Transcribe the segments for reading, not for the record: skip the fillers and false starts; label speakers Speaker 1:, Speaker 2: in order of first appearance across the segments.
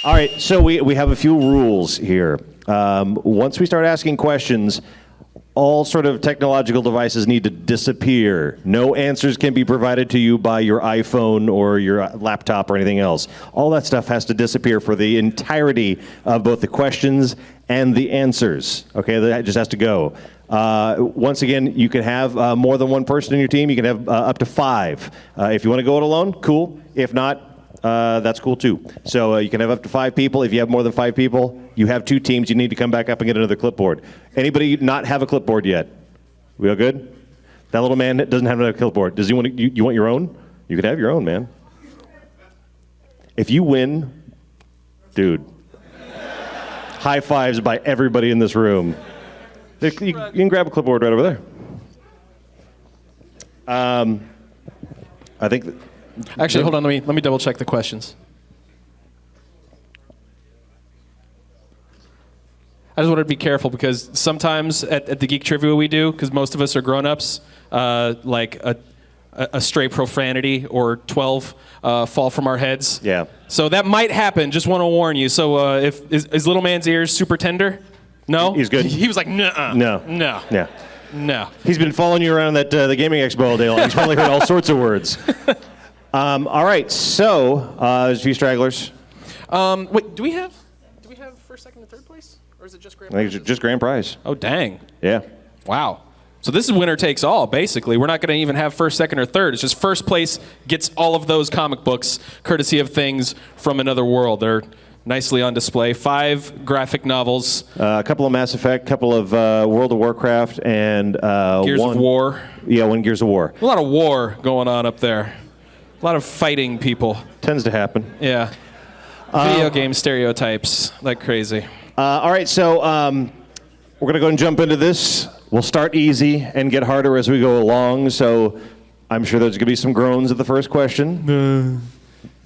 Speaker 1: All right, so we have a few rules here. Once we start asking questions, all sort of technological devices need to disappear. No answers can be provided to you by your iPhone or your laptop or anything else. All that stuff has to disappear for the entirety of both the questions and the answers. Okay, that just has to go. Once again, you can have more than one person in your team. You can have up to 5. If you want to go it alone, cool. If not, that's cool too. So you can have up to 5 people. If you have more than 5 people, you have 2 teams. You need to come back up and get another clipboard. Anybody not have a clipboard yet? We all good? That little man doesn't have another clipboard. Does he want? You want your own? You could have your own, man. If you win, dude, high fives by everybody in this room. You can grab a clipboard right over there. I think.
Speaker 2: Actually, hold on. Let me double check the questions. I just wanted to be careful because sometimes at the Geek Trivia we do, because most of us are grown-ups, like a stray profanity or 12 fall from our heads.
Speaker 1: Yeah.
Speaker 2: So that might happen. Just want to warn you. So is little man's ears super tender? No?
Speaker 1: He's good.
Speaker 2: He was like, nuh-uh.
Speaker 1: No.
Speaker 2: No.
Speaker 1: Yeah.
Speaker 2: No.
Speaker 1: He's been following you around at the gaming expo all day long. He's probably heard all sorts of words. All right, so there's a few stragglers.
Speaker 2: Wait, do we have first, second, and third place? Or is it just grand prize?
Speaker 1: I think it's just grand prize.
Speaker 2: Oh, dang.
Speaker 1: Yeah.
Speaker 2: Wow. So this is winner takes all, basically. We're not going to even have first, second, or third. It's just first place gets all of those comic books, courtesy of Things from Another World. They're nicely on display. 5 graphic novels.
Speaker 1: A couple of Mass Effect, a couple of World of Warcraft, and
Speaker 2: Gears of War.
Speaker 1: Yeah, 1 Gears of War.
Speaker 2: A lot of war going on up there. A lot of fighting people.
Speaker 1: Tends to happen.
Speaker 2: Yeah. Video game stereotypes, like crazy.
Speaker 1: All right, so we're going to go and jump into this. We'll start easy and get harder as we go along. So I'm sure there's going to be some groans at the first question.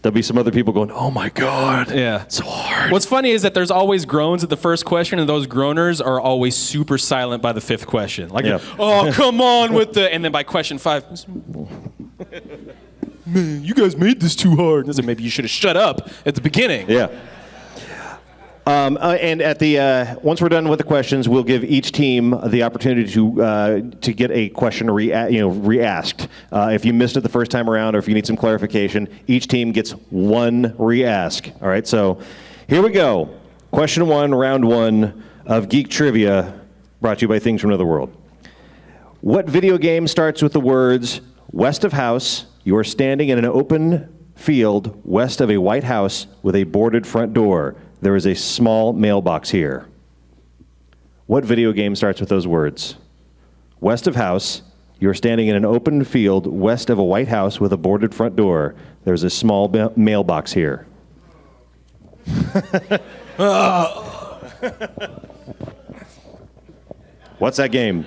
Speaker 1: There'll be some other people going, oh my God,
Speaker 2: yeah,
Speaker 1: so hard.
Speaker 2: What's funny is that there's always groans at the first question, and those groaners are always super silent by the 5th question. Like,
Speaker 1: yeah.
Speaker 2: Oh, come on with the, and then by question 5, man, you guys made this too hard. I said, maybe you should have shut up at the beginning.
Speaker 1: Yeah. And at the once we're done with the questions, we'll give each team the opportunity to get a question re-asked. If you missed it the first time around, or if you need some clarification, each team gets 1 re-ask. All right, so here we go. Question 1, round 1 of Geek Trivia, brought to you by Things from Another World. What video game starts with the words, "West of house, you are standing in an open field west of a white house with a boarded front door. There is a small mailbox here"? What video game starts with those words? West of house, you're standing in an open field west of a white house with a boarded front door. There's a small mailbox here. What's that game?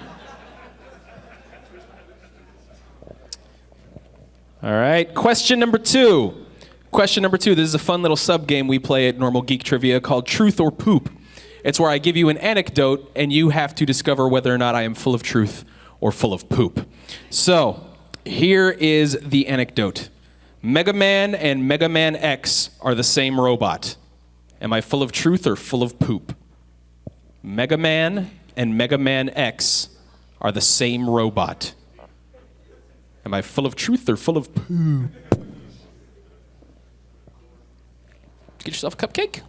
Speaker 2: All right, question number 2. Question number 2, this is a fun little sub-game we play at Normal Geek Trivia called Truth or Poop. It's where I give you an anecdote, and you have to discover whether or not I am full of truth or full of poop. So, here is the anecdote. Mega Man and Mega Man X are the same robot. Am I full of truth or full of poop? Mega Man and Mega Man X are the same robot. Am I full of truth or full of poop? Get yourself a cupcake?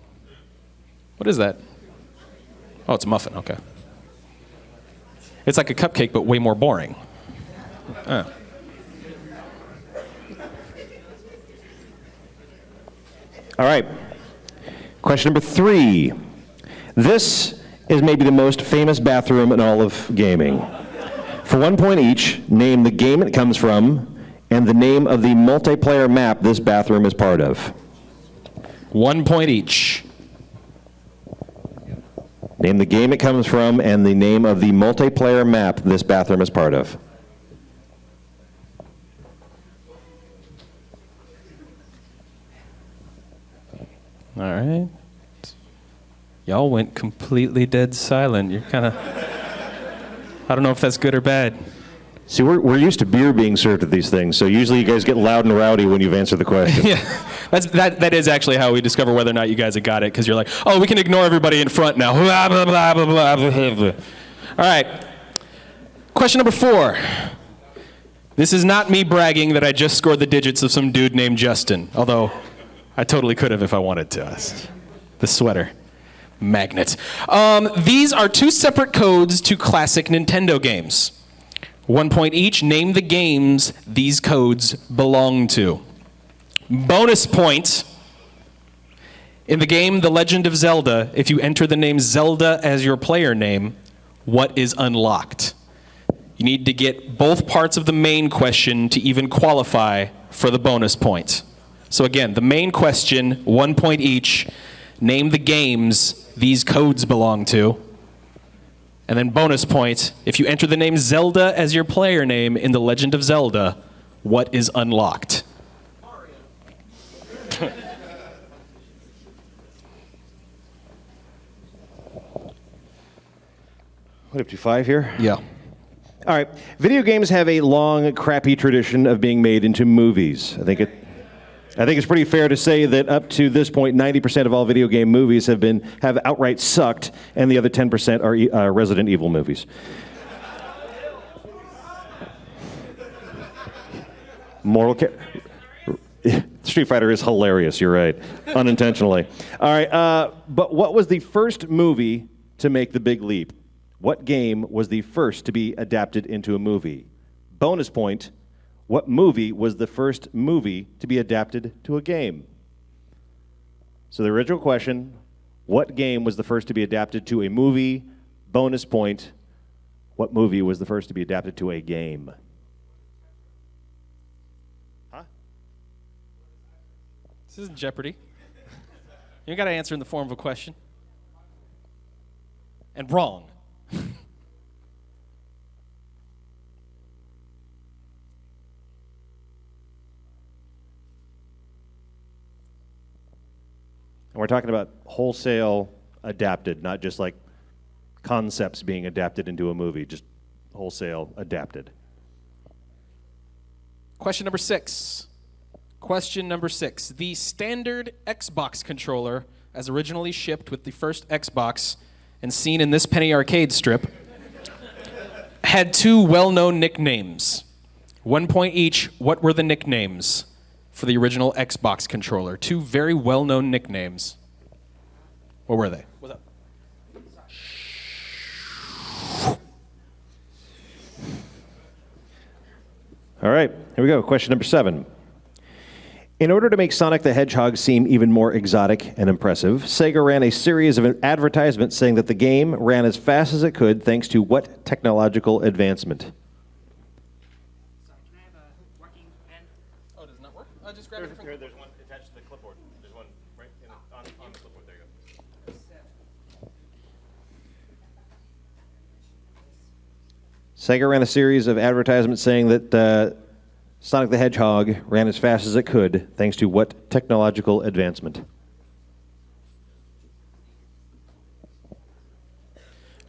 Speaker 2: What is that? Oh, it's a muffin, okay. It's like a cupcake, but way more boring. Oh.
Speaker 1: All right. Question number 3. This is maybe the most famous bathroom in all of gaming. For 1 point each, name the game it comes from and the name of the multiplayer map this bathroom is part of.
Speaker 2: 1 point each.
Speaker 1: Name the game it comes from and the name of the multiplayer map this bathroom is part of.
Speaker 2: All right. Y'all went completely dead silent. You're kind of... I don't know if that's good or bad.
Speaker 1: See, we're used to beer being served at these things, so usually you guys get loud and rowdy when you've answered the question.
Speaker 2: Yeah, that is actually how we discover whether or not you guys have got it, because you're like, oh, we can ignore everybody in front now. Blah, blah, blah, blah, blah, blah, blah. All right. Question number 4. This is not me bragging that I just scored the digits of some dude named Justin, although I totally could have if I wanted to. The sweater. Magnet. These are 2 separate codes to classic Nintendo games. 1 point each. Name the games these codes belong to. Bonus point. In the game The Legend of Zelda, if you enter the name Zelda as your player name, what is unlocked? You need to get both parts of the main question to even qualify for the bonus point. So again, the main question, 1 point each. Name the games these codes belong to. And then bonus point, if you enter the name Zelda as your player name in The Legend of Zelda, what is unlocked?
Speaker 1: What, up to 5 here?
Speaker 2: Yeah.
Speaker 1: All right. Video games have a long, crappy tradition of being made into movies. I think it's pretty fair to say that up to this point, 90% of all video game movies have outright sucked, and the other 10% are Resident Evil movies. Street Fighter is hilarious, you're right. Unintentionally. All right, but what was the first movie to make the big leap? What game was the first to be adapted into a movie? Bonus point, what movie was the first movie to be adapted to a game? So the original question, what game was the first to be adapted to a movie? Bonus point, what movie was the first to be adapted to a game? Huh?
Speaker 2: This isn't Jeopardy. You got to answer in the form of a question. And wrong.
Speaker 1: And we're talking about wholesale adapted, not just like concepts being adapted into a movie, just wholesale adapted.
Speaker 2: Question number 6. Question number 6. The standard Xbox controller, as originally shipped with the first Xbox and seen in this penny arcade strip, had 2 well-known nicknames. 1 point each. What were the nicknames for the original Xbox controller? 2 very well-known nicknames. What were they? What's up?
Speaker 1: All right, here we go. Question number 7. In order to make Sonic the Hedgehog seem even more exotic and impressive, Sega ran a series of advertisements saying that the game ran as fast as it could thanks to what technological advancement?
Speaker 3: Can I have a working pen?
Speaker 2: Oh, does it not work? Just grab it from...
Speaker 1: There's one attached to the clipboard. There's one right on the clipboard. There you go. Sega ran a series of advertisements saying that Sonic the Hedgehog ran as fast as it could thanks to what technological advancement?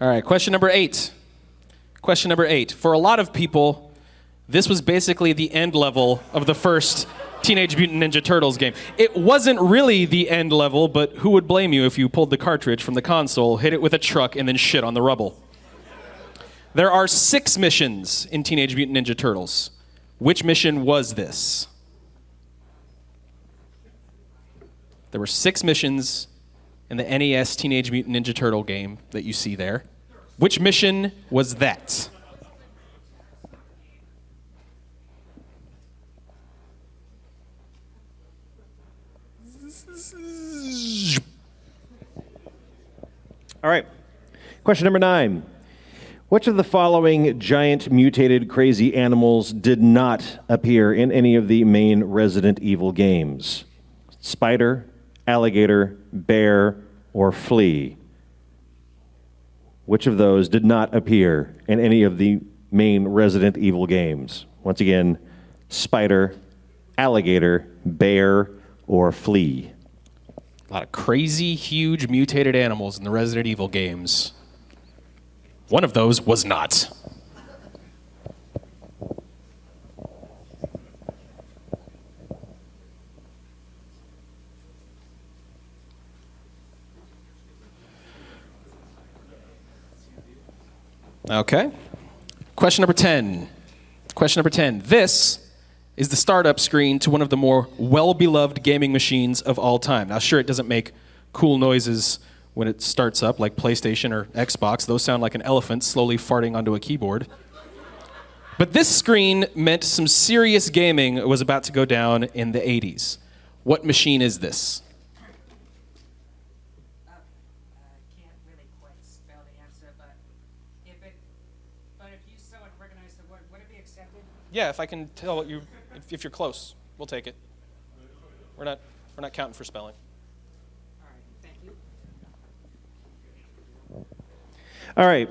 Speaker 2: All right, question number 8. Question number 8. For a lot of people, this was basically the end level of the first Teenage Mutant Ninja Turtles game. It wasn't really the end level, but who would blame you if you pulled the cartridge from the console, hit it with a truck, and then shit on the rubble? There are 6 missions in Teenage Mutant Ninja Turtles. Which mission was this? There were 6 missions in the NES Teenage Mutant Ninja Turtle game that you see there. Which mission was that?
Speaker 1: All right. Question number 9. Which of the following giant mutated crazy animals did not appear in any of the main Resident Evil games? Spider, alligator, bear, or flea? Which of those did not appear in any of the main Resident Evil games? Once again, spider, alligator, bear, or flea?
Speaker 2: A lot of crazy, huge, mutated animals in the Resident Evil games. One of those was not. Okay. Question number 10. Question number 10. This is the startup screen to one of the more well-beloved gaming machines of all time. Now, sure, it doesn't make cool noises when it starts up, like PlayStation or Xbox. Those sound like an elephant slowly farting onto a keyboard. But this screen meant some serious gaming was about to go down in the 80s. What machine is this?
Speaker 3: I can't really quite spell the answer, but if you saw it, recognize the word, would it be accepted?
Speaker 2: Yeah, if I can tell you, if you're close, we'll take it. We're not counting for spelling.
Speaker 3: All right, thank you.
Speaker 1: All right,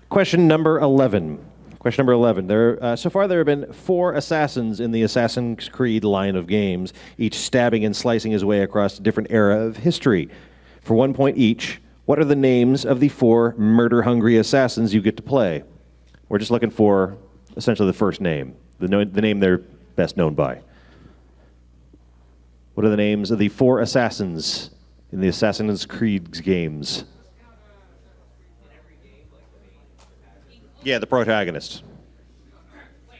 Speaker 1: question number 11. Question number 11. So far, there have been 4 assassins in the Assassin's Creed line of games, each stabbing and slicing his way across a different era of history. For 1 point each, what are the names of the 4 murder-hungry assassins you get to play? We're just looking for essentially the first name, the name they're best known by. What are the names of the 4 assassins in the Assassin's Creed games? Yeah, the protagonist.
Speaker 3: Wait,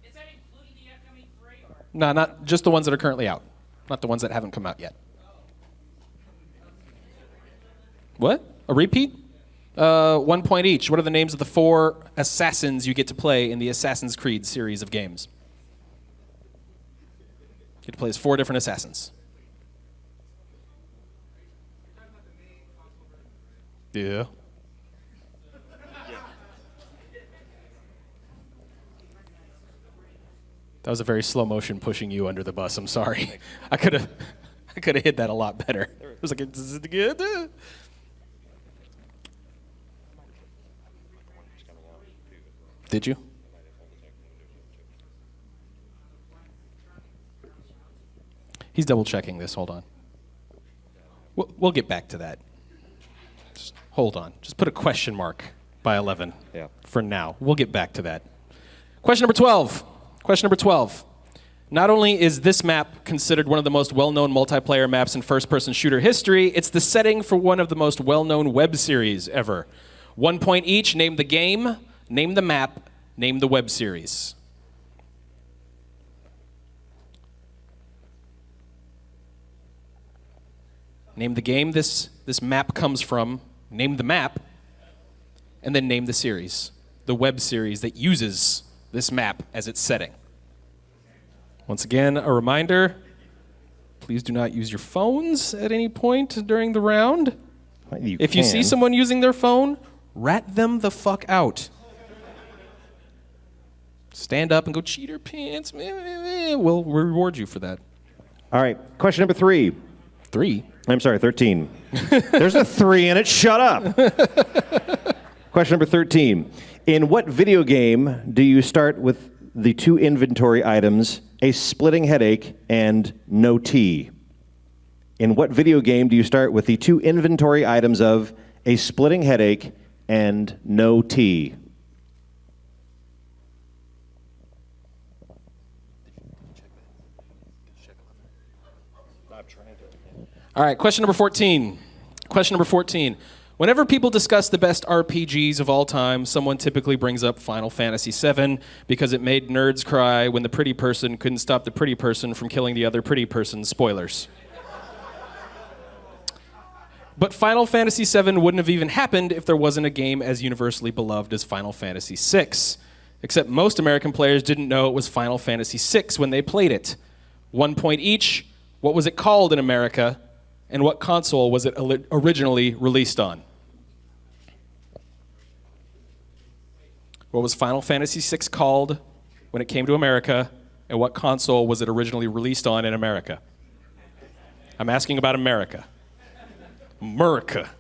Speaker 3: is that including the upcoming 3 or?
Speaker 2: No, not just the ones that are currently out, not the ones that haven't come out yet. What? A repeat? 1 point each. What are the names of the 4 assassins you get to play in the Assassin's Creed series of games? You get to play as 4 different assassins. Yeah. That was a very slow motion pushing you under the bus. I'm sorry. I could have hit that a lot better. It was like Did you? He's double checking this. Hold on. We'll get back to that. Just hold on. Just put a question mark by 11 for now. We'll get back to that. Question number 12. Question number 12. Not only is this map considered one of the most well-known multiplayer maps in first-person shooter history, it's the setting for one of the most well-known web series ever. 1 point each. Name the game, name the map, name the web series. Name the game this map comes from, name the map, and then name the series, the web series that uses this map as its setting. Once again, a reminder, please do not use your phones at any point during the round. If you see someone using their phone, rat them the fuck out. Stand up and go, cheater pants. We'll reward you for that.
Speaker 1: All right, question number 3.
Speaker 2: 3?
Speaker 1: I'm sorry, 13. There's a 3 in it. Shut up. Question number 13. In what video game do you start with the 2 inventory items, a splitting headache, and no tea? In what video game do you start with the 2 inventory items of a splitting headache and no tea?
Speaker 2: All right, question number 14. Question number 14. Whenever people discuss the best RPGs of all time, someone typically brings up Final Fantasy VII because it made nerds cry when the pretty person couldn't stop the pretty person from killing the other pretty person. Spoilers. But Final Fantasy VII wouldn't have even happened if there wasn't a game as universally beloved as Final Fantasy VI. Except most American players didn't know it was Final Fantasy VI when they played it. 1 point each. What was it called in America? And what console was it originally released on? What was Final Fantasy VI called when it came to America? And what console was it originally released on in America? I'm asking about America. America.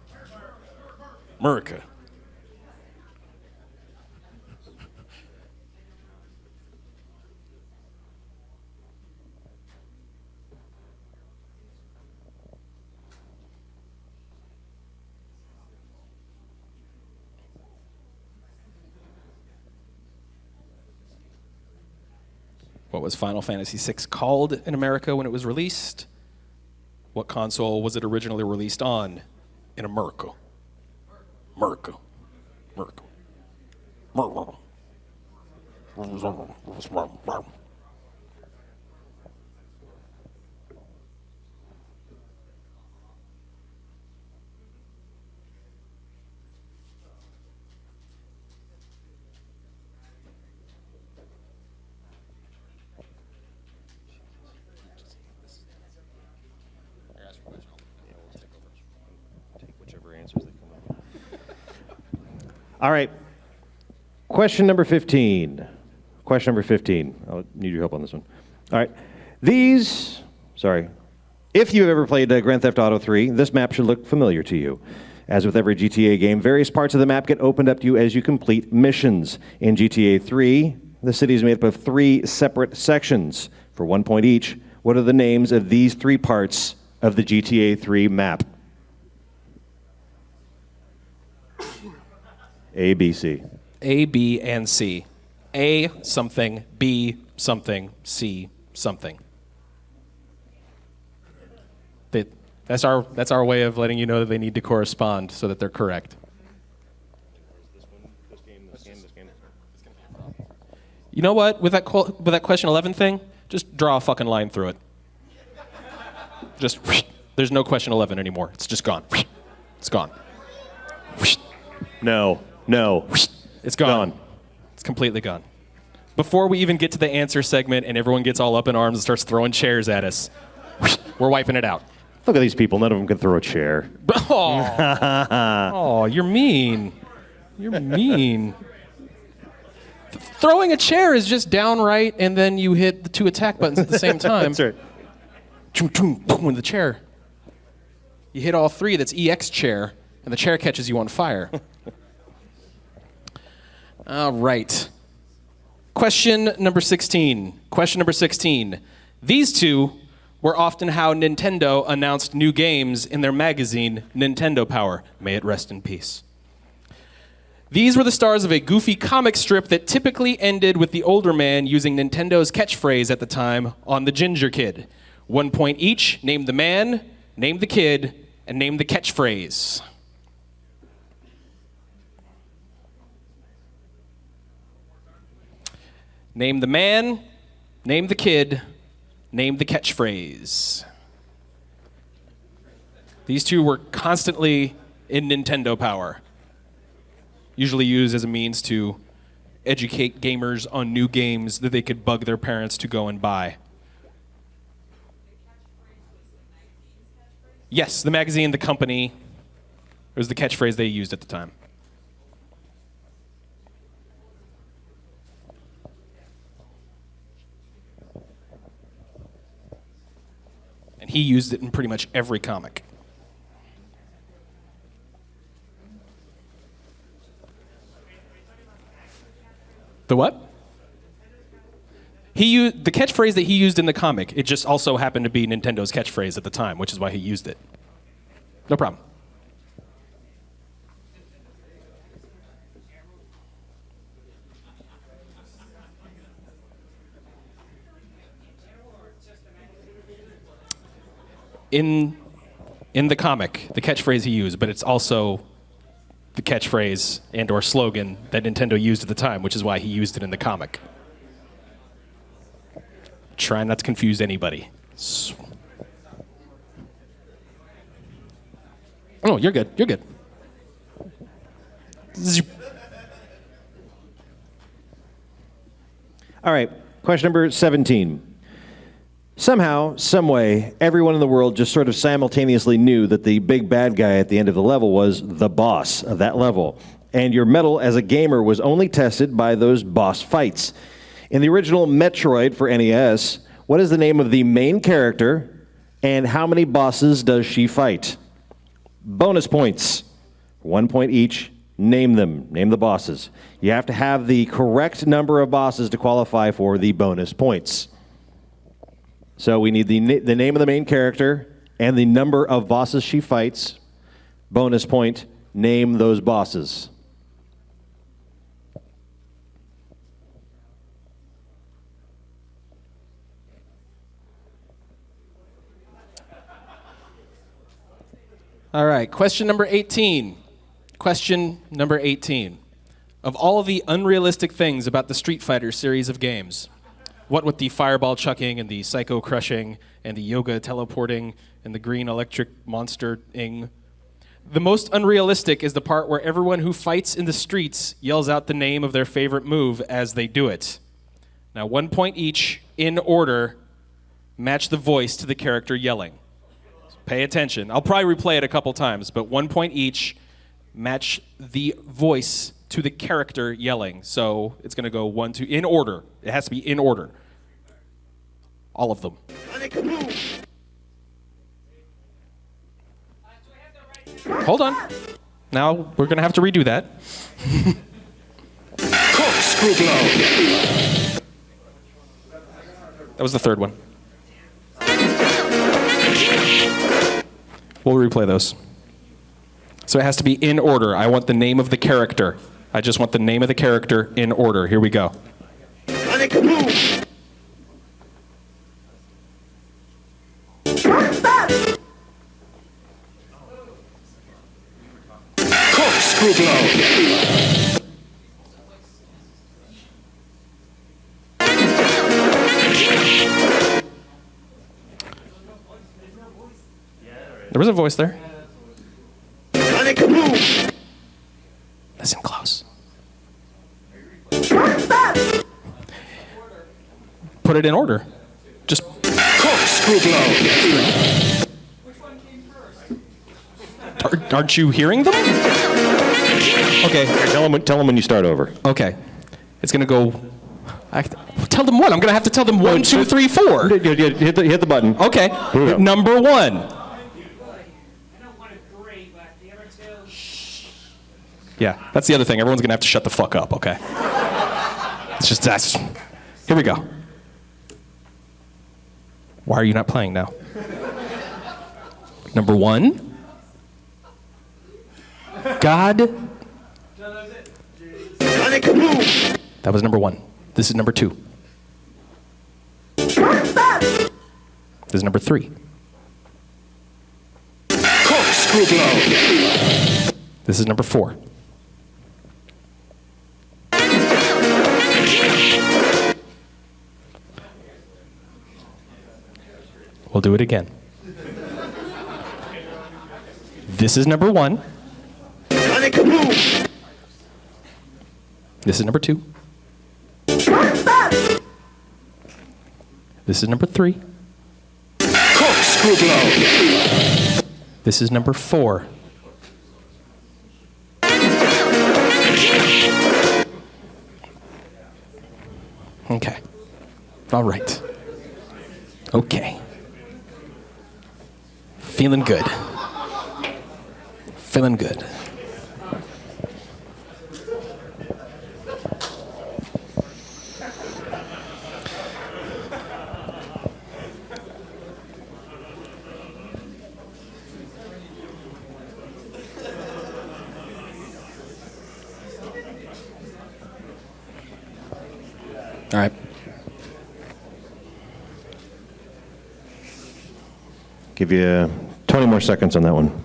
Speaker 2: America. What was Final Fantasy VI called in America when it was released? What console was it originally released on in America? America. America.
Speaker 1: All right. Question number 15. Question number 15. I'll need your help on this one. All right. If you've ever played Grand Theft Auto 3, this map should look familiar to you. As with every GTA game, various parts of the map get opened up to you as you complete missions. In GTA 3, the city is made up of 3 separate sections. For 1 point each, what are the names of these 3 parts of the GTA 3 map? A, B, C.
Speaker 2: A, B, and C. A, something, B, something, C, something. That's our way of letting you know that they need to correspond so that they're correct. You know what? With that question 11 thing, just draw a fucking line through it. Just, there's no question 11 anymore. It's just gone. It's gone.
Speaker 1: No.
Speaker 2: It's gone. It's completely gone. Before we even get to the answer segment and everyone gets all up in arms and starts throwing chairs at us, we're wiping it out.
Speaker 1: Look at these people. None of them can throw a chair.
Speaker 2: Oh, you're mean. You're mean. Throwing a chair is just downright, and then you hit the 2 attack buttons at the same time.
Speaker 1: That's right.
Speaker 2: Boom, the chair. You hit all 3, that's EX chair, and the chair catches you on fire. All right. Question number 16. These 2 were often how Nintendo announced new games in their magazine, Nintendo Power. May it rest in peace. These were the stars of a goofy comic strip that typically ended with the older man using Nintendo's catchphrase at the time on the Ginger Kid. 1 point each. Name the man, name the kid, and name the catchphrase. Name the man, name the kid, name the catchphrase. These 2 were constantly in Nintendo Power, usually used as a means to educate gamers on new games that they could bug their parents to go and buy. Yes, the magazine, the company, it was the catchphrase they used at the time. And he used it in pretty much every comic. The what? He used the catchphrase that he used in the comic. It just also happened to be Nintendo's catchphrase at the time, which is why he used it. No problem. In the comic, the catchphrase he used, but it's also the catchphrase and or slogan that Nintendo used at the time, which is why he used it in the comic. Try not to confuse anybody. Oh, you're good. You're good.
Speaker 1: All right. Question number 17. Somehow, someway, everyone in the world just sort of simultaneously knew that the big bad guy at the end of the level was the boss of that level. And your mettle as a gamer was only tested by those boss fights. In the original Metroid for NES, what is the name of the main character and how many bosses does she fight? Bonus points. 1 point each. Name them. Name the bosses. You have to have the correct number of bosses to qualify for the bonus points. So we need the name of the main character and the number of bosses she fights. Bonus point, name those bosses.
Speaker 2: All right, question number 18. Of all of the unrealistic things about the Street Fighter series of games, what with the fireball chucking and the psycho crushing and the yoga teleporting and the green electric monster-ing, the most unrealistic is the part where everyone who fights in the streets yells out the name of their favorite move as they do it. Now, 1 point each, in order, match the voice to the character yelling. So pay attention. I'll probably replay it a couple times, but 1 point each, match the voice to the character yelling. So it's going to go 1, 2, in order. It has to be in order. All of them. Hold on. Now we're going to have to redo that.
Speaker 4: Corkscrew blow.
Speaker 2: That was the third one. We'll replay those. So it has to be in order. I want the name of the character. I just want the name of the character in order. Here we go.
Speaker 4: Corkscrew blow.
Speaker 2: There was a voice there. Listen close. Put it in order. Just
Speaker 4: Corkscrew blow.
Speaker 2: aren't you hearing them? Okay.
Speaker 1: Here, tell them when you start over.
Speaker 2: Okay. It's gonna go. Tell them what? I'm gonna have to tell them 1, 2, 3, 4.
Speaker 1: Hit the button.
Speaker 2: Okay.
Speaker 1: Here we go.
Speaker 2: Number 1.
Speaker 3: I know 1 and 3, but the other 2.
Speaker 2: Yeah, that's the other thing. Everyone's gonna have to shut the fuck up. Okay. It's just that's. Here we go. Why are you not playing now? Number 1. God. That was number 1. This is number 2. This is number 3.
Speaker 4: Corkscrew blow.
Speaker 2: This is number 4. We'll do it again. This is number 1. This is number 2. This is number 3.
Speaker 4: Corkscrew blow.
Speaker 2: This is number 4. Okay. All right. Okay. Feeling good. Feeling good. All right.
Speaker 1: Give you 20 more seconds on that one.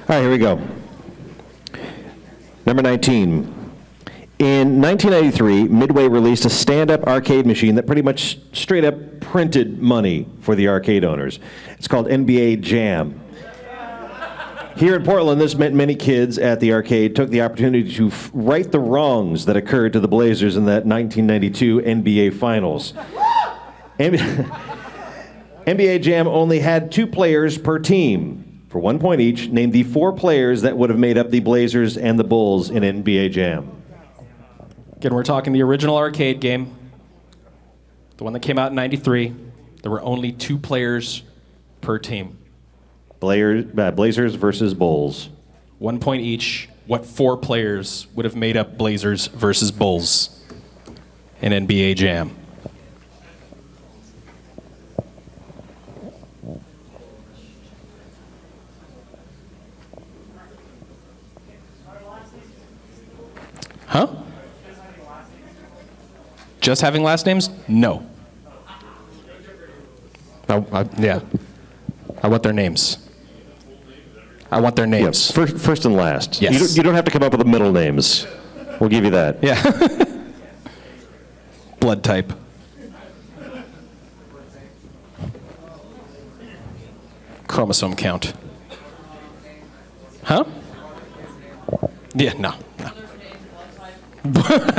Speaker 1: All right, here we go. Number 19. In 1993, Midway released a stand-up arcade machine that pretty much straight up printed money for the arcade owners. It's called NBA Jam. Here in Portland, this meant many kids at the arcade took the opportunity to right the wrongs that occurred to the Blazers in that 1992 NBA Finals. NBA Jam only had 2 players per team. For 1 point each, name the 4 players that would have made up the Blazers and the Bulls in NBA Jam.
Speaker 2: Again, we're talking the original arcade game, the one that came out in '93. There were only 2 players per team.
Speaker 1: Blazers versus Bulls.
Speaker 2: 1 point each. What 4 players would have made up Blazers versus Bulls? in NBA Jam? Huh? Just having last names? No. Yeah. I want their names. I want their names.
Speaker 1: Yeah, first and last.
Speaker 2: Yes.
Speaker 1: You don't have to come up with the middle names. We'll give you that.
Speaker 2: Yeah. Blood type. Chromosome count. Huh? Yeah, no.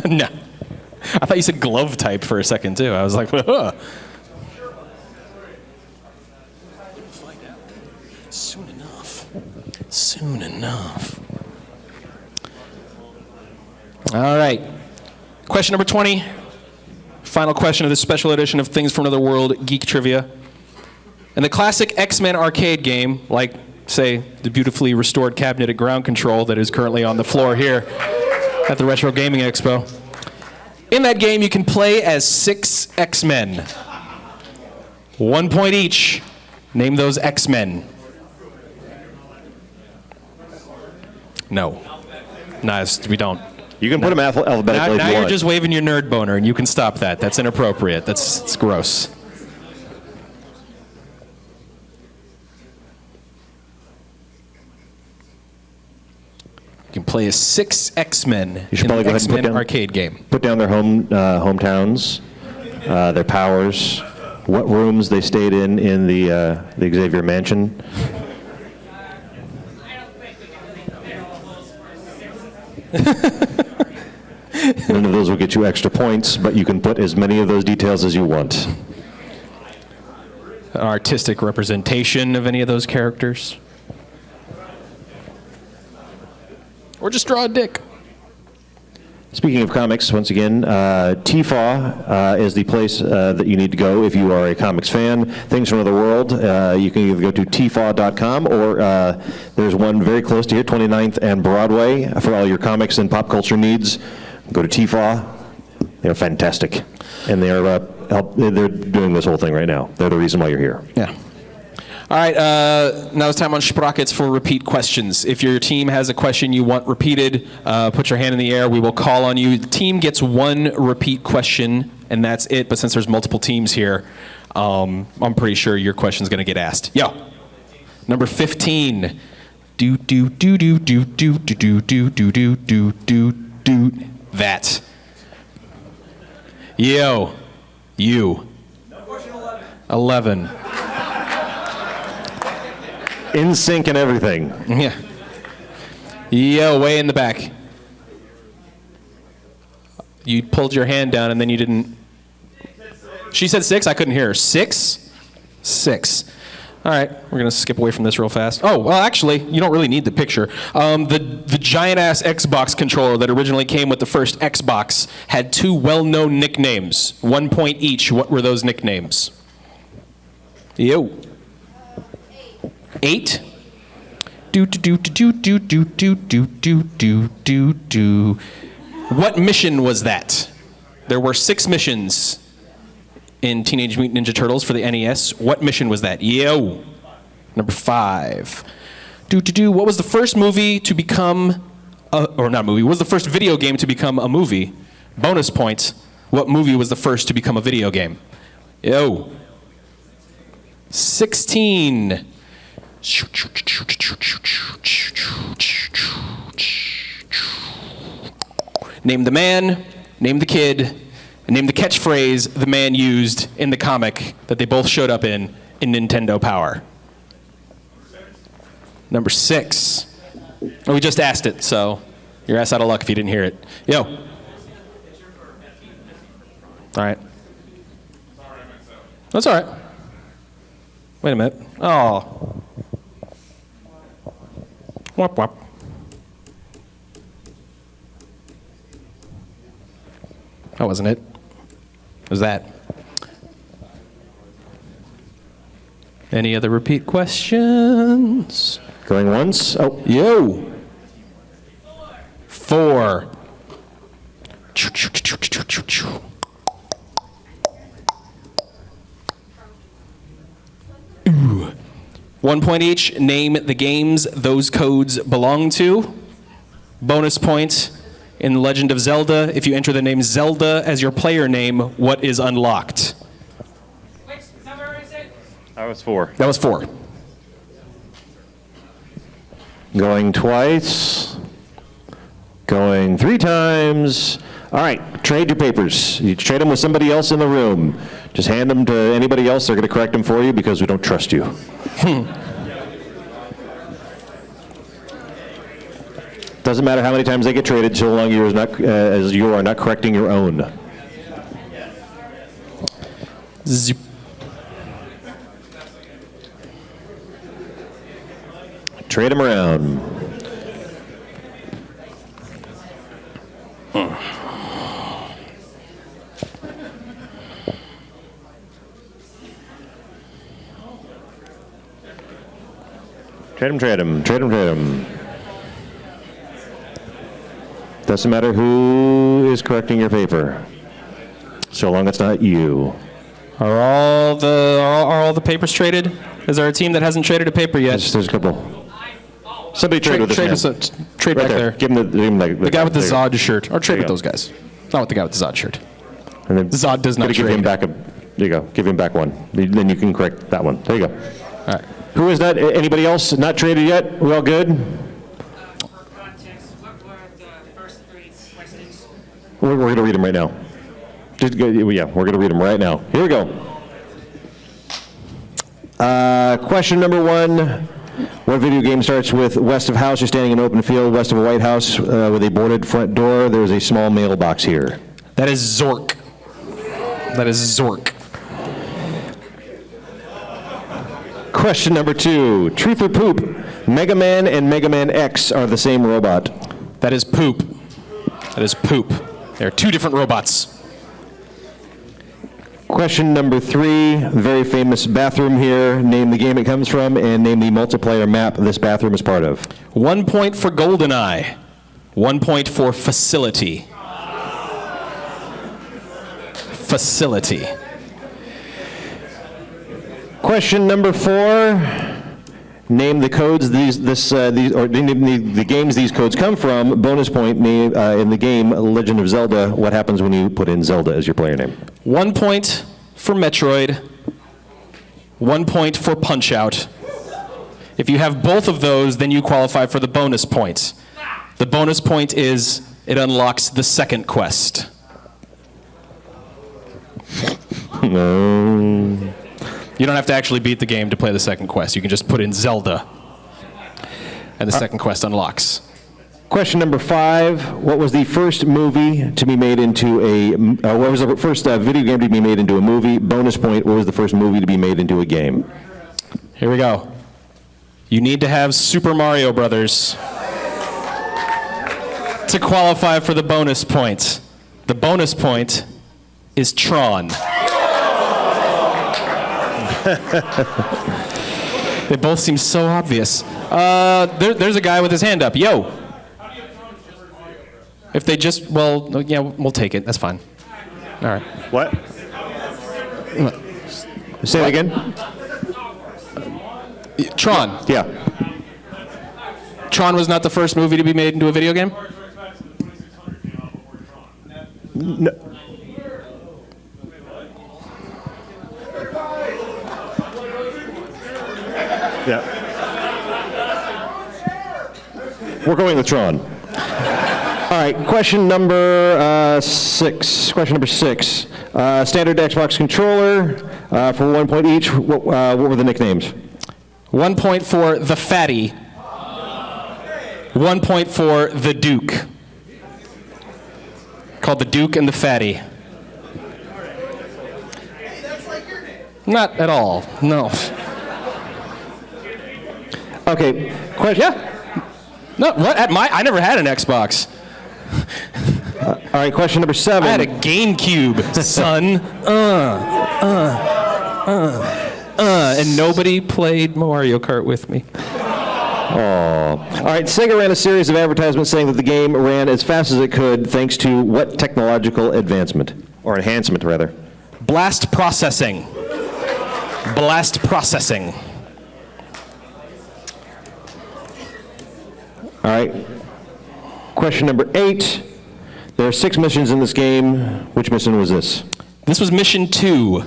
Speaker 2: No. I thought you said glove type for a second, too. I was like, huh. Soon enough. Soon enough. All right. Question number 20. Final question of this special edition of Things from Another World Geek Trivia. In the classic X-Men arcade game, like, say, the beautifully restored cabinet at ground control that is currently on the floor here at the Retro Gaming Expo. In that game, you can play as 6 X-Men. 1 point each. Name those X-Men. No. Nice, we don't.
Speaker 1: You can put them alphabetically
Speaker 2: Now
Speaker 1: if you
Speaker 2: you're
Speaker 1: want.
Speaker 2: just waving your nerd boner, and you can stop that. That's inappropriate. It's gross. You can play as 6 X-Men
Speaker 1: You should
Speaker 2: in
Speaker 1: probably
Speaker 2: the
Speaker 1: go ahead and put
Speaker 2: X-Men
Speaker 1: down-
Speaker 2: arcade game.
Speaker 1: Put down their hometowns, their powers, what rooms they stayed in the Xavier Mansion. None of those will get you extra points, but you can put as many of those details as you want.
Speaker 2: An artistic representation of any of those characters. Or just draw a dick.
Speaker 1: Speaking of comics, once again, TFAW is the place that you need to go if you are a comics fan. Things from Another World, you can either go to tfaw.com or there's one very close to here, 29th and Broadway, for all your comics and pop culture needs. Go to TFAW. They're fantastic. And they're doing this whole thing right now. They're the reason why you're here.
Speaker 2: Yeah. All right, now it's time on Sprockets for repeat questions. If your team has a question you want repeated, put your hand in the air. We will call on you. The team gets 1 repeat question, and that's it. But since there's multiple teams here, I'm pretty sure your question's going to get asked. Yo, number 15. Do do do do do do do do do do do do do that. Yo, you. 11.
Speaker 1: In sync and everything.
Speaker 2: Yeah. Yo, way in the back. You pulled your hand down and then you didn't. She said 6. I couldn't hear her. 6? 6. All right, we're gonna skip away from this real fast. Oh, well, actually, you don't really need the picture. The giant-ass Xbox controller that originally came with the first Xbox had 2 well-known nicknames. 1 point each. What were those nicknames? Yo. 8. Do do do do do do do do do do do. What mission was that? There were 6 missions in Teenage Mutant Ninja Turtles for the NES. What mission was that? Yo. Number 5. Do do do. What was the first movie to become or not movie? What was the first video game to become a movie? Bonus points. What movie was the first to become a video game? Yo. 16. Name the man, name the kid, and name the catchphrase the man used in the comic that they both showed up in Nintendo Power. Number 6. Oh, we just asked it, so your ass out of luck if you didn't hear it. Yo. All right. That's all right. Wait a minute. Oh. Wop wop. That wasn't it. It was that. Any other repeat questions?
Speaker 1: Going once. Oh,
Speaker 2: Yo. 4. 1 point each. Name the games those codes belong to. Bonus point in Legend of Zelda. If you enter the name Zelda as your player name, what is unlocked?
Speaker 3: Which number is it?
Speaker 1: That was 4.
Speaker 2: That was 4.
Speaker 1: Going twice. Going 3 times. All right, trade your papers. You trade them with somebody else in the room. Just hand them to anybody else. They're going to correct them for you because we don't trust you. Doesn't matter how many times they get traded, so long as you are not correcting your own.
Speaker 2: Zip.
Speaker 1: Trade them around. Trade them. Doesn't matter who is correcting your paper, so long it's not you.
Speaker 2: Are all the papers traded? Is there a team that hasn't traded a paper yet?
Speaker 1: There's a couple. Somebody trade with this man.
Speaker 2: Trade
Speaker 1: Right
Speaker 2: back there.
Speaker 1: Give him
Speaker 2: The guy with the Zod shirt. Or trade
Speaker 1: There
Speaker 2: with
Speaker 1: you
Speaker 2: those guys. Not with the guy with the Zod shirt.
Speaker 1: And then
Speaker 2: Zod does not
Speaker 1: give
Speaker 2: trade.
Speaker 1: him back there you go. Give him back one. Then you can correct that one. There you go.
Speaker 2: All right.
Speaker 1: Who is that? Anybody else not traded yet? We all good?
Speaker 3: For context, what were the first 3 questions?
Speaker 1: We're going to read them right now. Yeah, we're going to read them right now. Here we go. Question number 1. What video game starts with west of house, you're standing in an open field, west of a White House with a boarded front door, there's a small mailbox here.
Speaker 2: That is Zork. That is Zork.
Speaker 1: Question number 2. Truth or poop? Mega Man and Mega Man X are the same robot.
Speaker 2: That is Poop. That is Poop. They're 2 different robots.
Speaker 1: Question number 3. Very famous bathroom here. Name the game it comes from and name the multiplayer map this bathroom is part of.
Speaker 2: 1 point for GoldenEye. 1 point for Facility. Facility.
Speaker 1: Question number 4. Name the codes name the games these codes come from. Bonus point in the game Legend of Zelda. What happens when you put in Zelda as your player name?
Speaker 2: 1 point for Metroid. 1 point for Punch-Out. If you have both of those, then you qualify for the bonus point. The bonus point is it unlocks the second quest.
Speaker 1: No.
Speaker 2: You don't have to actually beat the game to play the second quest. You can just put in Zelda, and the second quest unlocks.
Speaker 1: Question number 5. What was the first movie to be made into what was the first video game to be made into a movie? Bonus point, what was the first movie to be made into a game?
Speaker 2: Here we go. You need to have Super Mario Brothers to qualify for the bonus point. The bonus point is Tron. They both seem so obvious. There's a guy with his hand up. Yo. If they just, well, yeah, we'll take it. That's fine. All right.
Speaker 1: What? Say it again.
Speaker 2: Tron.
Speaker 1: Yeah.
Speaker 2: Tron was not the first movie to be made into a video game?
Speaker 1: No. Yeah. We're going with Tron. All right, question number 6. Question number 6. Standard Xbox controller for 1 point each. What were the nicknames?
Speaker 2: 1 point for the Fatty. 1 point for the Duke. Called the Duke and the Fatty. Not at all. No.
Speaker 1: Okay. Question.
Speaker 2: Yeah. No. What? I never had an Xbox.
Speaker 1: All right. Question number 7.
Speaker 2: I had a GameCube, son. And nobody played Mario Kart with me.
Speaker 1: All right, Sega ran a series of advertisements saying that the game ran as fast as it could thanks to what technological advancement? Or enhancement, rather?
Speaker 2: Blast processing. Blast processing.
Speaker 1: All right. Question number 8. There are 6 missions in this game. Which mission was this?
Speaker 2: This was mission 2.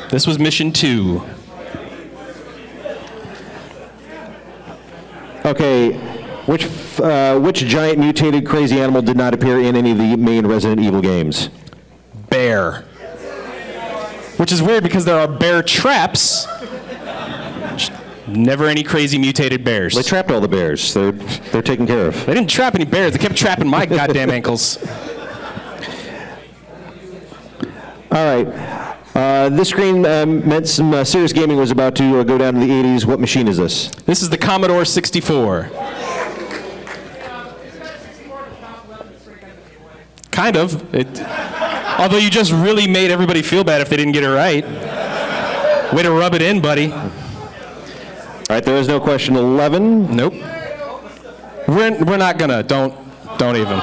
Speaker 2: This was mission 2.
Speaker 1: Okay. Which giant mutated crazy animal did not appear in any of the main Resident Evil games?
Speaker 2: Bear. Which is weird because there are bear traps. Never any crazy mutated bears.
Speaker 1: They trapped all the bears. They're taken care of.
Speaker 2: They didn't trap any bears. They kept trapping my goddamn ankles.
Speaker 1: All right. This screen meant some serious gaming was about to go down in the 80s. What machine is this?
Speaker 2: This is the Commodore 64. Kind of. Although you just really made everybody feel bad if they didn't get it right. Way to rub it in, buddy.
Speaker 1: All right, there is no question 11.
Speaker 2: Nope. We're not gonna. Don't even.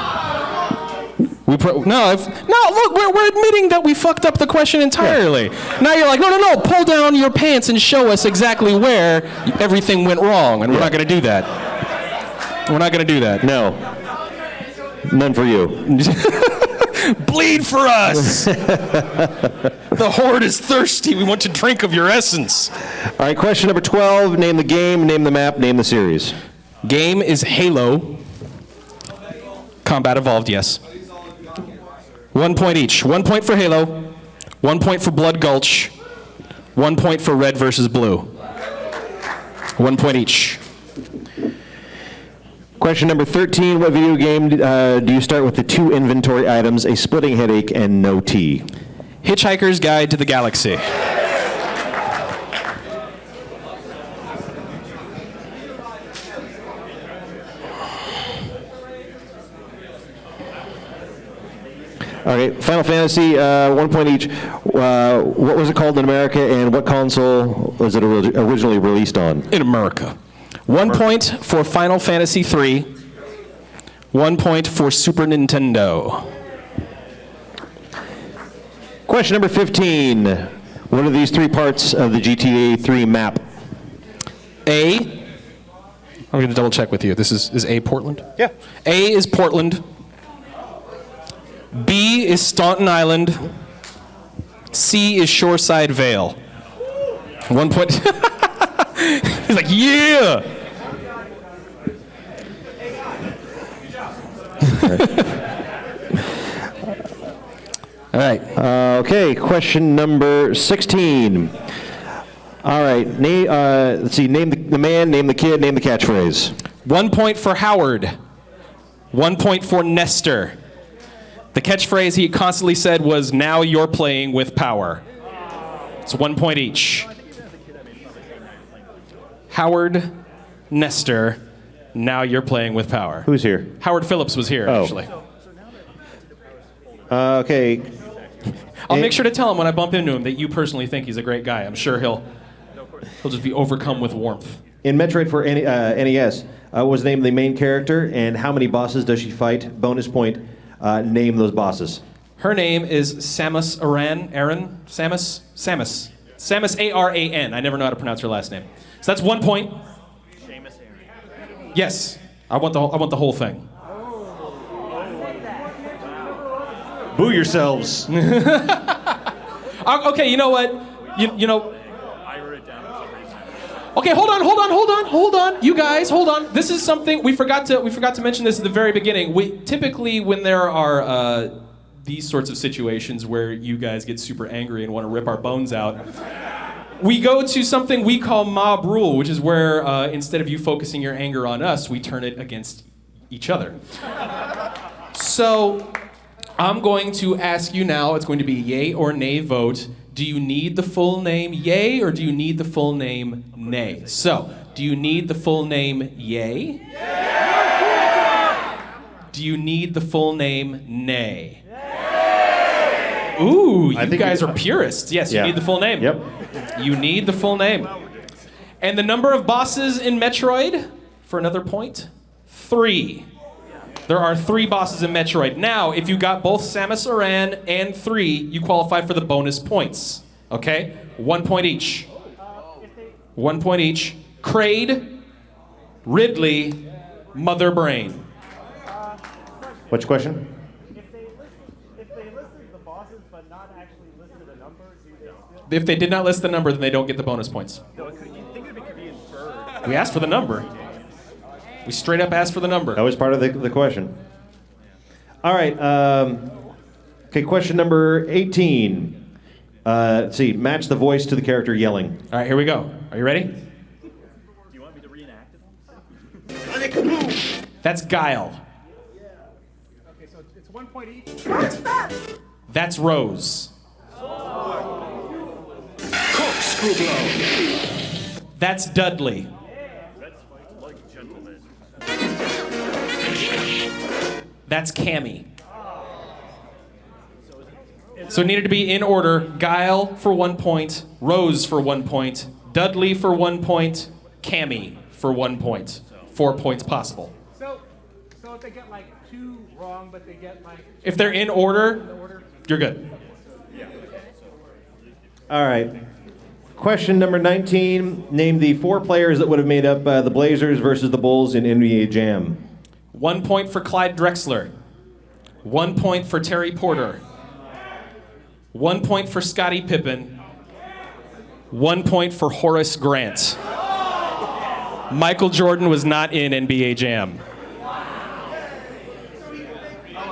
Speaker 2: No, look, we're admitting that we fucked up the question entirely. Yeah. Now you're like, no, pull down your pants and show us exactly where everything went wrong, and we're not gonna do that. We're not gonna do that.
Speaker 1: No. None for you.
Speaker 2: Bleed for us. The horde is thirsty. We want to drink of your essence.
Speaker 1: All right, question number 12. Name the game, name the map, name the series.
Speaker 2: Game is Halo. Combat Evolved, yes. 1 point each. 1 point for Halo. 1 point for Blood Gulch. 1 point for Red versus Blue. 1 point each.
Speaker 1: Question number 13. What video game do you start with the 2 inventory items, a splitting headache, and no tea?
Speaker 2: Hitchhiker's Guide to the Galaxy.
Speaker 1: All right, Final Fantasy, 1 point each. What was it called in America, and what console was it originally released on?
Speaker 2: In America. 1 point for Final Fantasy 3. 1 point for Super Nintendo.
Speaker 1: Question number 15. What are these 3 parts of the GTA 3 map?
Speaker 2: A. I'm going to double check with you. This is A Portland?
Speaker 1: Yeah.
Speaker 2: A is Portland. B is Staunton Island. C is Shoreside Vale. 1 point. He's like, yeah! All right.
Speaker 1: Okay, question number 16. All right, let's see, name the man, name the kid, name the catchphrase.
Speaker 2: 1 point for Howard. 1 point for Nestor. The catchphrase he constantly said was, "Now you're playing with power." It's 1 point each. Howard, Nestor, now you're playing with power.
Speaker 1: Who's here?
Speaker 2: Howard Phillips was here, actually.
Speaker 1: Okay.
Speaker 2: I'll make sure to tell him when I bump into him that you personally think he's a great guy. I'm sure he'll just be overcome with warmth.
Speaker 1: In Metroid for NES, was named the main character, and how many bosses does she fight? Bonus point, name those bosses.
Speaker 2: Her name is Samus Aran. Samus Aran. I never know how to pronounce her last name. So that's 1 point. Yes, I want the whole thing.
Speaker 1: Boo yourselves.
Speaker 2: Okay, you know what? You know.
Speaker 4: I wrote it down for some reason.
Speaker 2: Okay, hold on. You guys, hold on. This is something we forgot to mention this at the very beginning. We typically, when there are these sorts of situations where you guys get super angry and want to rip our bones out, we go to something we call mob rule, which is where instead of you focusing your anger on us, we turn it against each other. So I'm going to ask you now, it's going to be yay or nay vote. Do you need the full name yay or do you need the full name nay? So, do you need the full name yay? Do you need the full name nay? Ooh, you guys are purists. Yes, you need the full name.
Speaker 1: Yep.
Speaker 2: You need the full name. And the number of bosses in Metroid, for another point, 3. There are 3 bosses in Metroid. Now, if you got both Samus Aran and 3, you qualify for the bonus points. Okay? 1 point each. 1 point each. Kraid, Ridley, Mother Brain.
Speaker 1: What's your question?
Speaker 5: If they listed the bosses but not actually listed a number, do they still?
Speaker 2: If they did not list the number, then they don't get the bonus points.
Speaker 4: No, you think it could be inferred.
Speaker 2: We asked for the number. We straight up asked for the number.
Speaker 1: That was part of the question. All right. Okay, question number 18. Let's see. Match the voice to the character yelling.
Speaker 2: All right, here we go. Are you ready?
Speaker 4: Do you want me to reenact it?
Speaker 2: That's Guile.
Speaker 5: Okay, so it's 1 point each.
Speaker 2: That's Rose. That's Dudley.
Speaker 4: Let's fight like gentlemen.
Speaker 2: That's Cammy. So it needed to be in order. Guile for 1 point, Rose for 1 point, Dudley for 1 point, Cammy for 1 point. 4 points possible.
Speaker 5: So if they get like 2 wrong, but they get like
Speaker 2: If they're in order,
Speaker 5: order.
Speaker 2: you're good.
Speaker 1: All right. Question number 19. Name the 4 players that would have made up the Blazers versus the Bulls in NBA Jam.
Speaker 2: 1 point for Clyde Drexler. 1 point for Terry Porter. 1 point for Scottie Pippen. 1 point for Horace Grant. Michael Jordan was not in NBA Jam.
Speaker 4: Oh,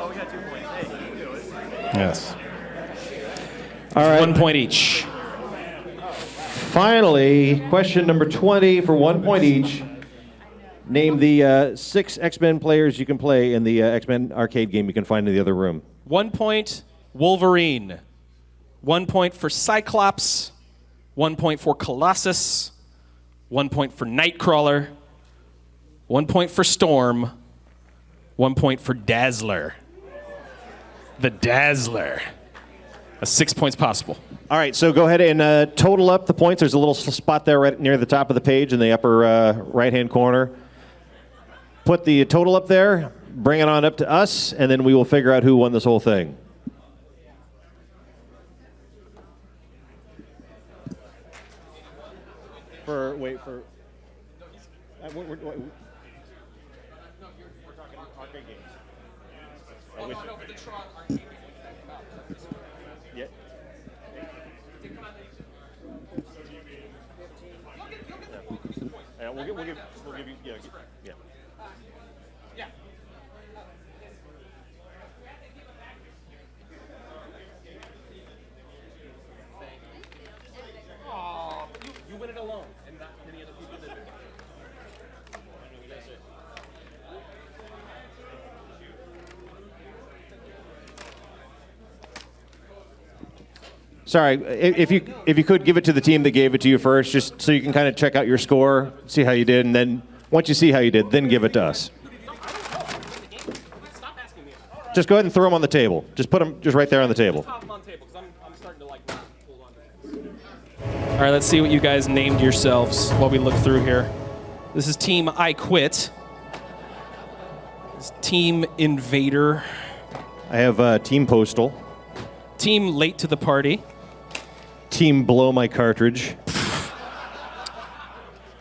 Speaker 4: we got 2 points. Hey, you can do it.
Speaker 2: Yes.
Speaker 1: All right.
Speaker 2: 1 point each.
Speaker 1: Finally, question number 20 for 1 point each. Name the 6 X-Men players you can play in the X-Men arcade game you can find in the other room.
Speaker 2: 1 point, Wolverine. 1 point for Cyclops. 1 point for Colossus. 1 point for Nightcrawler. 1 point for Storm. 1 point for Dazzler. The Dazzler. 6 points possible.
Speaker 1: All right, so go ahead and total up the points. There's a little spot there right near the top of the page in the upper right-hand corner. Put the total up there, bring it on up to us, and then we will figure out who won this whole thing. We're talking arcade games. Yeah. We'll give you, yeah.
Speaker 2: You win it alone, and not many other people did.
Speaker 1: Sorry, if you could give it to the team that gave it to you first, just so you can kind of check out your score, see how you did, and then once you see how you did, then give it to us. Just go ahead and throw them on the table. Just put them just right there on the table.
Speaker 2: All right, let's see what you guys named yourselves while we look through here. This is Team I Quit. This is Team Invader.
Speaker 1: I have Team Postal.
Speaker 2: Team Late to the Party.
Speaker 1: Team Blow My Cartridge.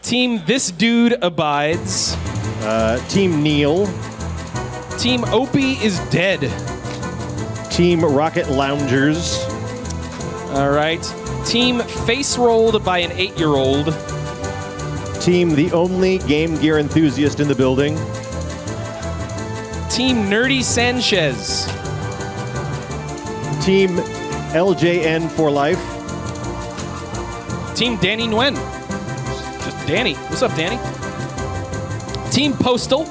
Speaker 2: Team This Dude Abides.
Speaker 1: Team Neil.
Speaker 2: Team Opie is Dead.
Speaker 1: Team Rocket Loungers.
Speaker 2: All right. Team Face Rolled by an 8-year-old.
Speaker 1: Team The Only Game Gear Enthusiast in the Building.
Speaker 2: Team Nerdy Sanchez.
Speaker 1: Team LJN for Life.
Speaker 2: Team Danny Nguyen. Just Danny. What's up, Danny? Team Postal.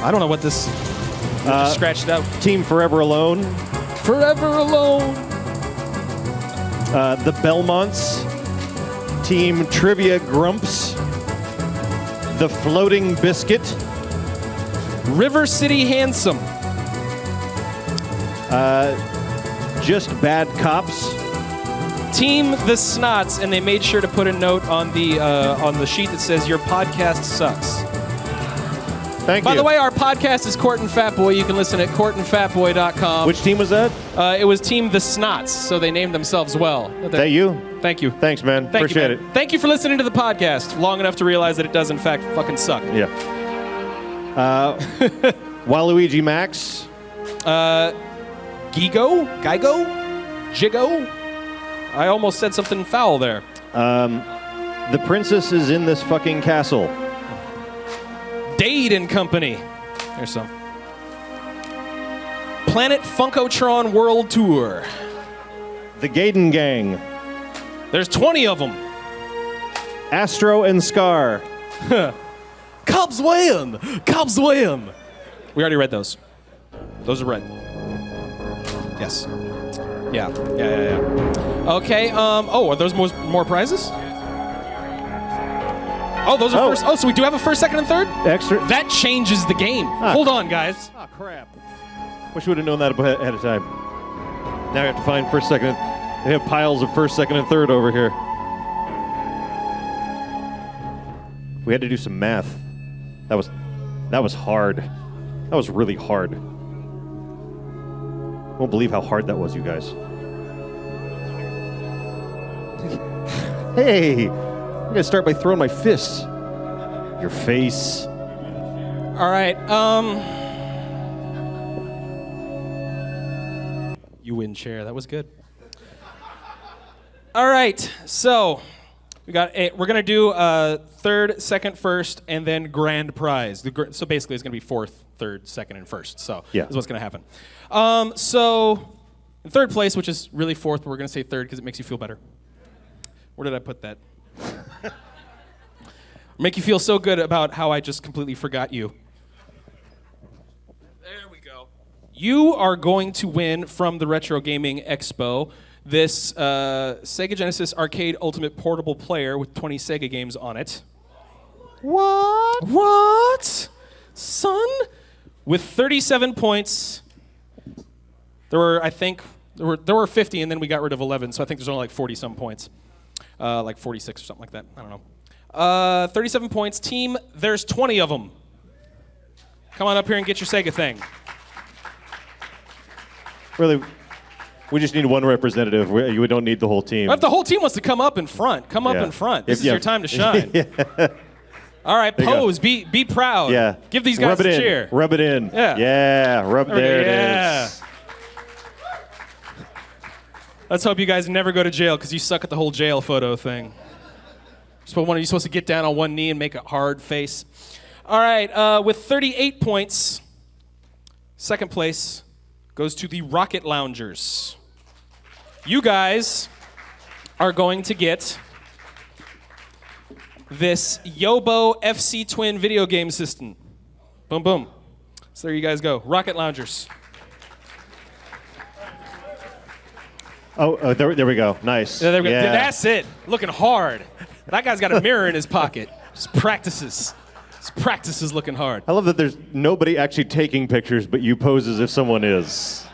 Speaker 2: I don't know what this... just scratched out.
Speaker 1: Team Forever Alone.
Speaker 2: Forever Alone.
Speaker 1: The Belmonts. Team Trivia Grumps. The Floating Biscuit.
Speaker 2: River City Handsome.
Speaker 1: Just Bad Cops.
Speaker 2: Team The Snots, and they made sure to put a note on the sheet that says your podcast sucks.
Speaker 1: Thank you.
Speaker 2: By the way, our podcast is Court and Fatboy. You can listen at courtandfatboy.com.
Speaker 1: Which team was that?
Speaker 2: It was Team The Snots, so they named themselves well.
Speaker 1: Is that you?
Speaker 2: Thank you.
Speaker 1: Thanks, man.
Speaker 2: Thank
Speaker 1: Appreciate
Speaker 2: you, man. Thank you for listening to the podcast long enough to realize that it does, in fact, fucking suck.
Speaker 1: it. Yeah. Waluigi Max.
Speaker 2: Gigo? Jigo? I almost said something foul there.
Speaker 1: The princess is in this fucking castle.
Speaker 2: Dade and Company. There's some. Planet Funkotron World Tour.
Speaker 1: The Gaiden Gang.
Speaker 2: There's 20 of them.
Speaker 1: Astro and Scar.
Speaker 2: Cubs win! Cubs win! We already read those. Those are read. Yes. Yeah. Okay, are those more prizes? Oh, those are first. Oh, so we do have a first, second, and third?
Speaker 1: Extra.
Speaker 2: That changes the game. Hold on, guys.
Speaker 1: Oh, crap. Wish we would have known that ahead of time. Now I have to find first, second. They have piles of first, second, and third over here. We had to do some math. That was hard. That was really hard. I won't believe how hard that was, you guys. Hey, I'm gonna start by throwing my fists. Your face.
Speaker 2: All right. You win chair. That was good. All right. So we're gonna do third, second, first, and then grand prize. So basically, it's gonna be fourth, third, second, and first. So
Speaker 1: Yeah.
Speaker 2: this is what's gonna happen. So in third place, which is really fourth, but we're gonna say third because it makes you feel better. Where did I put that? Make you feel so good about how I just completely forgot you. There we go. You are going to win from the Retro Gaming Expo this Sega Genesis Arcade Ultimate Portable Player with 20 Sega games on it. What? Son? With 37 points. There were 50, and then we got rid of 11, so I think there's only like 40-some points. Like 46 or something like that. I don't know. 37 points. Team, there's 20 of them. Come on up here and get your Sega thing.
Speaker 1: Really, we just need one representative. We don't need the whole team.
Speaker 2: If the whole team wants to come up in front, come up
Speaker 1: Yeah.
Speaker 2: in front. This is
Speaker 1: Yeah.
Speaker 2: your time to shine. All right,
Speaker 1: you go.
Speaker 2: pose. Be proud.
Speaker 1: Yeah.
Speaker 2: Give these guys
Speaker 1: Rub it
Speaker 2: a
Speaker 1: in.
Speaker 2: cheer.
Speaker 1: Rub it in.
Speaker 2: Yeah.
Speaker 1: Yeah. There
Speaker 2: Yeah.
Speaker 1: it is.
Speaker 2: Let's hope you guys never go to jail because you suck at the whole jail photo thing. So one of you supposed to get down on one knee and make a hard face. All right, with 38 points, second place goes to the Rocket Loungers. You guys are going to get this Yobo FC Twin video game system. Boom, boom. So there you guys go. Rocket Loungers.
Speaker 1: Oh, there we go. Nice.
Speaker 2: Yeah, there we go.
Speaker 1: Yeah.
Speaker 2: That's it. Looking hard. That guy's got a mirror in his pocket. Just practices. Just practices looking hard.
Speaker 1: I love that there's nobody actually taking pictures, but you pose as if someone is.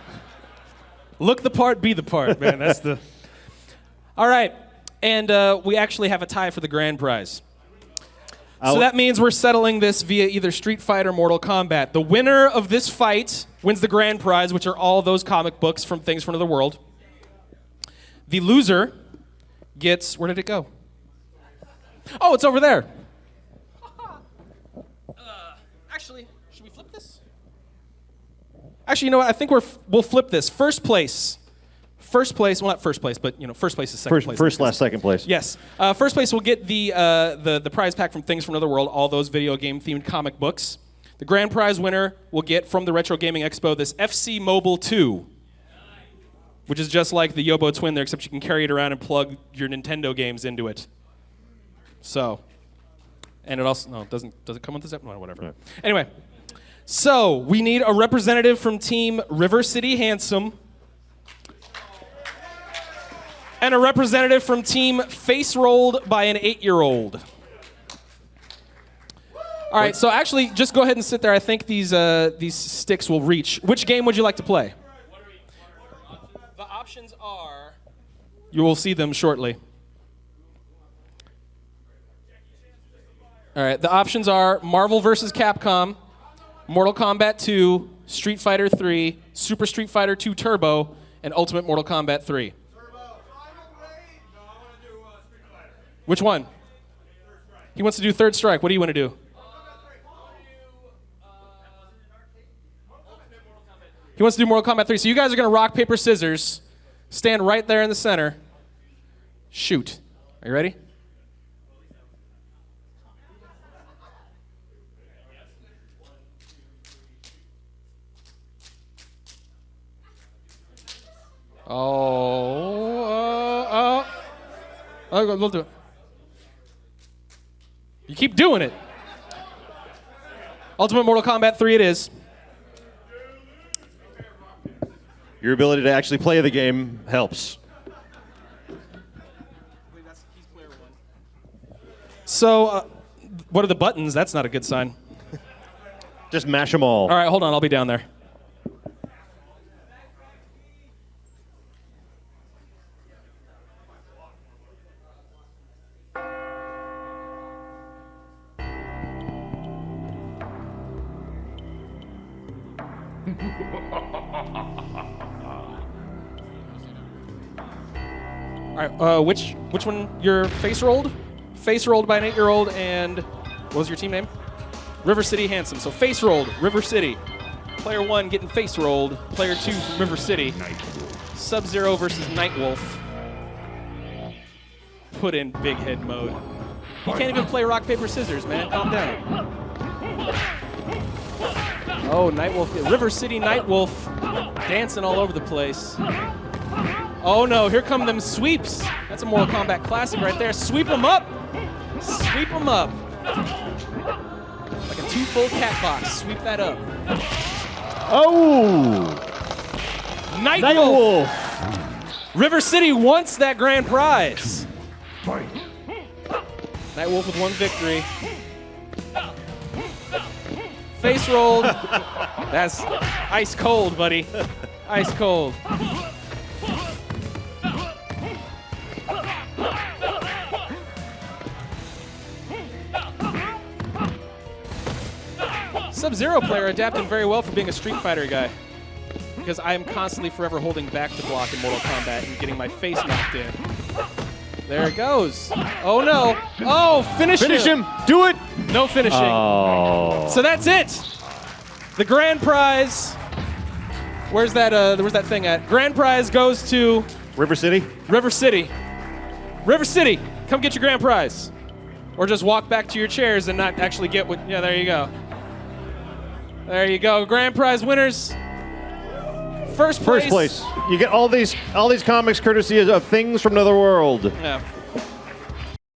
Speaker 2: Look the part, be the part, man. That's the. All right, and we actually have a tie for the grand prize. So that means we're settling this via either Street Fighter or Mortal Kombat. The winner of this fight wins the grand prize, which are all those comic books from Things from Another World. The loser gets. Where did it go? Oh, it's over there. Actually, should we flip this? Actually, you know what? I think we'll flip this. First place. Well, not first place, but first place is second place.
Speaker 1: First, last, second place.
Speaker 2: Yes. First place will get the prize pack from Things from Another World, all those video game themed comic books. The grand prize winner will get from the Retro Gaming Expo this FC Mobile 2, which is just like the Yobo Twin there, except you can carry it around and plug your Nintendo games into it. So, and it also does it come with this? No, whatever.
Speaker 1: Right.
Speaker 2: Anyway, so we need a representative from Team River City Handsome. And a representative from Team Face Rolled by an 8-year-old. All right, so actually, just go ahead and sit there. I think these sticks will reach. Which game would you like to play? The options are... You will see them shortly. All right, the options are Marvel vs. Capcom, Mortal Kombat 2, Street Fighter 3, Super Street Fighter 2 Turbo, and Ultimate Mortal Kombat 3. Which one? He wants to do third strike. What do you want to do? He wants to do Mortal Kombat 3. So you guys are going to rock, paper, scissors. Stand right there in the center. Shoot. Are you ready? We'll do it. You keep doing it. Ultimate Mortal Kombat 3 it is.
Speaker 1: Your ability to actually play the game helps.
Speaker 2: So, what are the buttons? That's not a good sign.
Speaker 1: Just mash them all.
Speaker 2: All right, hold on. I'll be down there. All right, which one? Your face rolled? Face rolled by an 8-year-old, and what was your team name? River City Handsome. So face rolled, River City. Player 1 getting face rolled. Player 2 from River City. Sub-Zero versus Nightwolf. Put in big head mode. You can't even play rock, paper, scissors, man. Calm down. Oh, Nightwolf. River City Nightwolf dancing all over the place. Oh no, here come them sweeps. That's a Mortal Kombat classic right there. Sweep them up. Sweep them up. Like a 2-full cat box. Sweep that up.
Speaker 1: Oh!
Speaker 2: Nightwolf. River City wants that grand prize. Nightwolf with 1 victory. Face rolled. That's ice cold, buddy. Ice cold. Sub-Zero player adapted very well for being a Street Fighter guy, because I am constantly forever holding back to block in Mortal Kombat and getting my face knocked in. There it goes. Oh no. Oh, finish
Speaker 1: him. Do it.
Speaker 2: No finishing.
Speaker 1: Oh.
Speaker 2: So that's it. The grand prize. Where's that thing at? Grand prize goes to
Speaker 1: River City?
Speaker 2: River City. River City, come get your grand prize. Or just walk back to your chairs and not actually get what, yeah, there you go. There you go. Grand prize winners. First place.
Speaker 1: First place. You get all these comics courtesy of Things from Another World.
Speaker 2: Yeah.